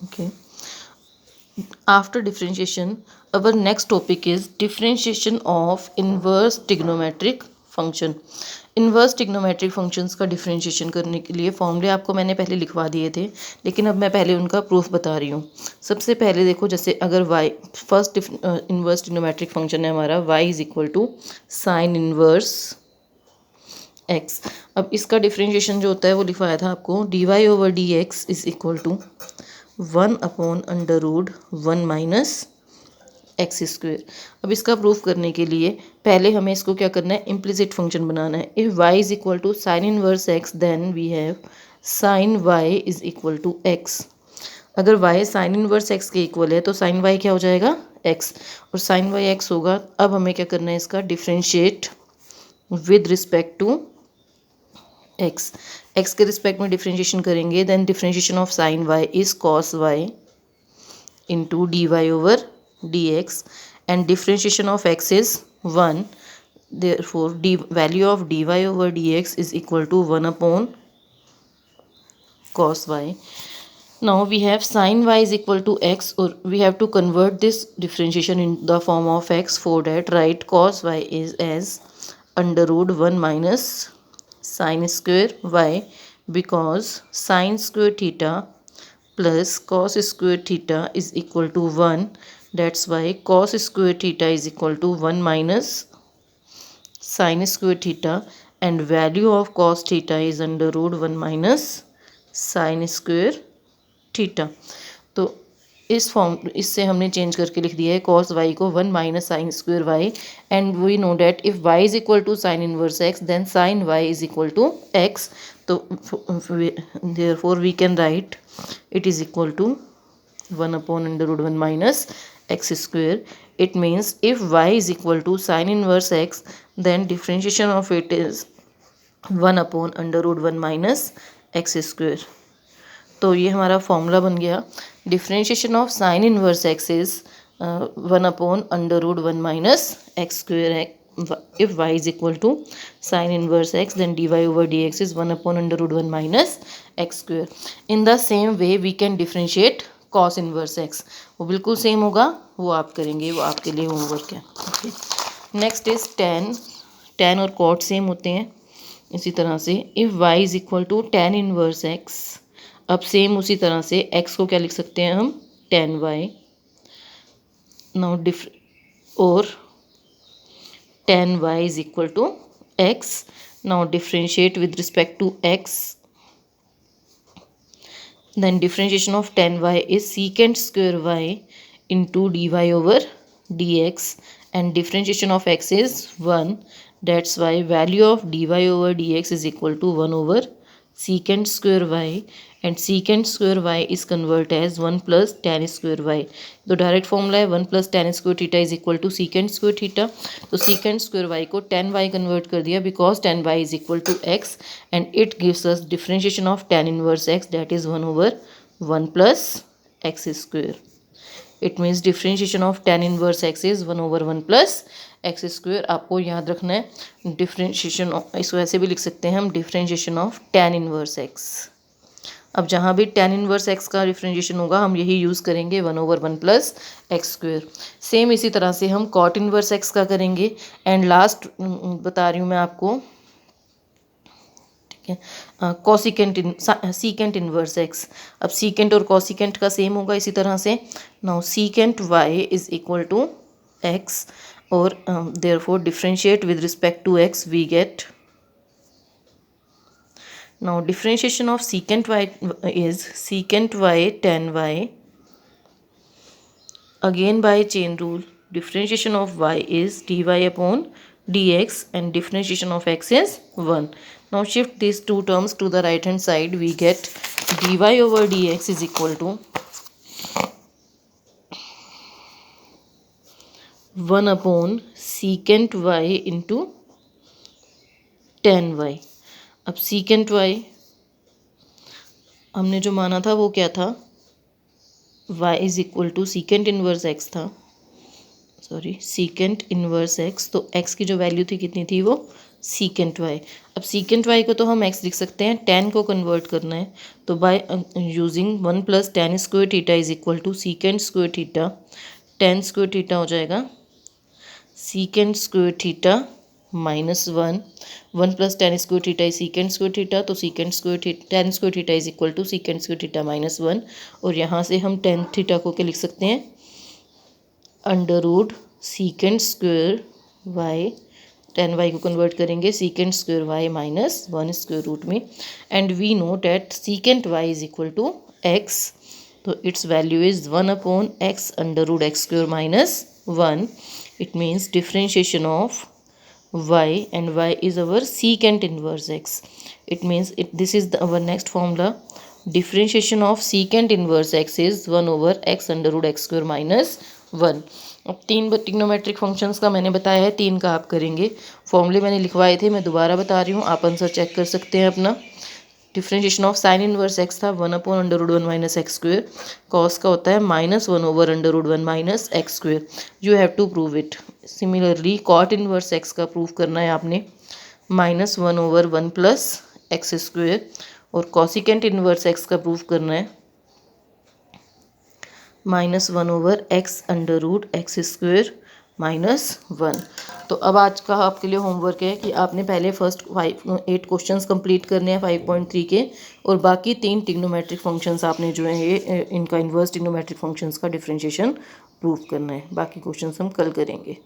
Okay. After differentiation, our next topic is differentiation of inverse trigonometric function. Inverse trigonometric functions का differentiation करने के लिए फॉर्मूले आपको मैंने पहले लिखवा दिए थे, लेकिन अब मैं पहले उनका प्रूफ बता रही हूँ। सबसे पहले देखो, जैसे अगर y first inverse trigonometric function है हमारा y is equal to sine inverse x। अब इसका डिफरेंशिएशन जो होता है वो लिखवाया था आपको, dy over d x is equal to 1/√1 minus x square. अब इसका प्रूफ करने के लिए पहले हमें इसको क्या करना है, इम्प्लिसिट फंक्शन बनाना है। If y is equal to sine inverse x then we have sine y is equal to x। अगर y साइन इनवर्स x के इक्वल है तो साइन y क्या हो जाएगा, x, और साइन y x होगा। अब हमें क्या करना है, इसका differentiate with respect to x। x के रिस्पेक्ट में डिफ्रेंशिएशन करेंगे, then differentiation of sine y is cos y into dy over dx, and differentiation of x is 1, therefore value of dy over dx is equal to 1 upon cos y. Now we have sin y is equal to x, or we have to convert this differentiation in the form of x. For that, write cos y is as √1 minus sin square y, because sin square theta plus cos square theta is equal to 1. That's why cos square theta is equal to 1 minus sin square theta, and value of cos theta is √1 minus sin square theta. तो इससे हमने change करके लिख दिया है cos y को 1 minus sine square y, and we know that if y is equal to sine inverse x then sine y is equal to x। तो therefore we can write it is equal to 1 upon √1 minus x square. It means if y is equal to sin inverse x, then differentiation of it is 1 upon √1 minus x square. तो ये हमारा formula बन गया। Differentiation of sine inverse x is 1 upon √1 minus x square है। If y is equal to sine inverse x then dy over dx is 1 upon √1 minus x square. In the same way we can differentiate cos inverse x. वो बिल्कुल same होगा, वो आप करेंगे, वो आपके लिए होमवर्क है। ओके, नेक्स्ट इज tan और cot सेम होते हैं इसी तरह से। If y is equal to tan inverse x, अब सेम उसी तरह से x को क्या लिख सकते हैं हम, tan y। नाउ और tan y is equal to x। Now differentiate with respect to x, then differentiation of tan y is secant square y into dy over dx, and differentiation of x is 1. That's why value of dy over dx is equal to 1 over secant square y, and secant square y is converted as 1 plus tan square y. तो direct formula है 1 plus tan square theta is equal to secant square theta। तो secant square y को tan y convert कर दिया, because tan y is equal to x, and it gives us differentiation of tan inverse x, that is 1 over 1 plus x square. It means differentiation of tan inverse x is 1 over 1 plus x square. आपको याद रखना है differentiation, इसको ऐसे भी लिख सकते हैं हम, differentiation of tan inverse x। अब जहाँ भी tan इनवर्स x का डिफ्रेंशिएशन होगा हम यही यूज़ करेंगे, 1 over 1 plus x square. Same इसी तरह से हम cot इनवर्स x का करेंगे। एंड लास्ट बता रही हूँ मैं आपको, कॉसिकेंट सीकेंट इनवर्स एक्स। अब सीकेंट और कॉसिकेंट का सेम होगा इसी तरह से। Now secant y is equal to x, और therefore differentiate with respect to x we get, now differentiation of secant y is secant y tan y, again by chain rule differentiation of y is dy upon dx, and differentiation of x is 1. Now shift these two terms to the right hand side, we get dy over dx is equal to 1 upon secant y into tan y। अब secant y हमने जो माना था वो क्या था, y is equal to secant inverse x था, sorry secant inverse x। तो x की जो वैल्यू थी कितनी थी, वो सीकेंट वाई। अब सीकेंट वाई को तो हम एक्स लिख सकते हैं, टेन को कन्वर्ट करना है तो by using 1 + tan square theta is equal to secant square theta, tan square theta हो जाएगा secant square theta -1, 1 + tan square theta is secant square theta, तो secant square theta tan square theta is equal to secant square theta -1। और यहाँ से हम tan theta को क्या लिख सकते हैं, under root secant square y, tan y को कन्वर्ट करेंगे secant square y -1 square root में। And we know that secant y is equal to x, तो it's value is 1/x √x² -1. It means differentiation of y, and y is our secant inverse x. It means this is our next formula. Differentiation of secant inverse x is 1/x √x² -1. अब तीन trigonometric functions का मैंने बताया है, तीन का आप करेंगे। फॉर्मूले मैंने लिखवाए थे, मैं दोबारा बता रही हूँ, आप आंसर चेक कर सकते हैं अपना। Differentiation of sine inverse x था 1/√1 - x², कॉस का होता है -1/√1 - x²। You have to prove it. Similarly cot inverse x का प्रूव करना है आपने, -1/1 + x²। और कॉसिकेंट इनवर्स एक्स का प्रूव करना है -1/x √x² -1। तो अब आज का आपके लिए होमवर्क है कि आपने पहले फर्स्ट 8 क्वेश्चंस कंप्लीट करने हैं 5.3 के, और बाकी 3 ट्रिग्नोमेट्रिक फंक्शंस आपने जो है ये इनका इन्वर्स ट्रिग्नोमेट्रिक फंक्शंस का डिफरेंशिएशन प्रूव करना है। बाकी क्वेश्चंस हम कल करेंगे।